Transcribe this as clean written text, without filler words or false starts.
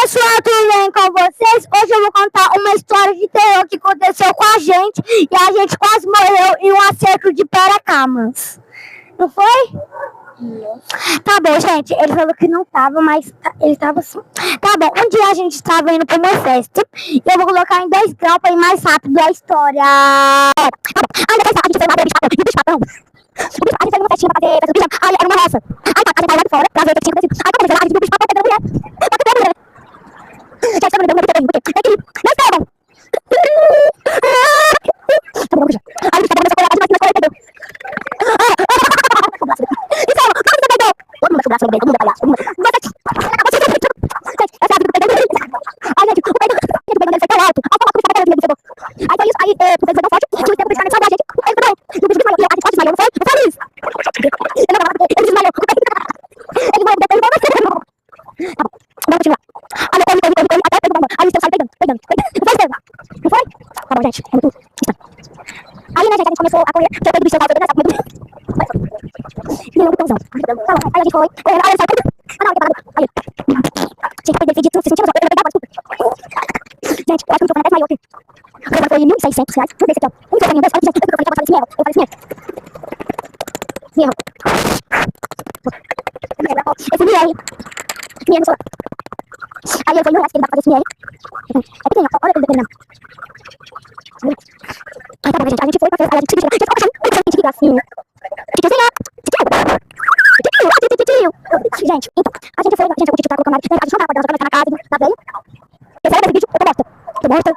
pessoal, tudo bem com vocês? Hoje eu vou contar uma história de terror que aconteceu com a gente e a gente quase morreu em um acerto de paracamas. Não foi? Não. Tá bom, gente. Ele falou que não tava, mas ele tava assim. Tá bom, um dia a gente estava indo pra uma festa e eu vou colocar em 2 graus pra ir mais rápido a história. Tá bom. Aí depois a gente foi lá ver o bicho-papão. E o bicho-papão? A gente foi numa festinha pra fazer festa do bicho. Aí era uma roça. Aí a gente tava lá de fora pra ver o que tinha acontecido. Aí quando a gente foi lá, a gente viu o bicho-papão pegando a mulher. Tá pegando a mulher. Já estamos dando muito bem, porque não estavam. Tá bom, já. Aí a gente tá bom nessa coisa, a gente vai pegou. Isso é, como você pegou? Todo mundo com o braço bem, todo mundo palhaço, todo mundo. Você gente, essa é a vida do pegando. Ai, gente, o pegando dele foi tão alto. Olha como a coisa tá pegando dele, aí foi isso, aí o peso foi tão forte, que o tempo de salvar a gente. Aí foi bom. E o bicho desmaiou, e a gente quase desmaiou, não foi? Eu falei isso. Ele desmaiou. Ele morreu, ele morreu. Tá bom, vamos continuar. Olha, ele, até pegou bomba. Aí o seu sai pegando. Não foi, Estevam? Não foi? Tá bom, gente, é muito... Aí, né, gente, a gente começou a correr, tinha pego o bicho, eu tava pegando, e eu, botãozão. Aí a gente foi, aí ele saiu pegando. Ah, não, ele parou. Aí, gente, foi decidido, se sentiu, eu pegava, desculpa. Gente, eu acho que o microfone até desmaiou aqui. O microfone foi R$1.600, tudo esse aqui, ó. Um microfone, dois, olha, gente, eu falei esse erro, eu falei esse erro. Esse mier no celular. Aí ele foi no resto que ele dá pra fazer esse mier. É pequeno, olha o dedo dele, não. Aí tá bom, gente, a gente foi pra festa, aí a gente se deixou, a gente ficou achando, gente, que gracinha. Gente, então, a gente foi, gente, o Titi tá colocando a gente não tava pra ela, vai ficar na casa, tá bem? Terceira vez do vídeo, eu tô morta.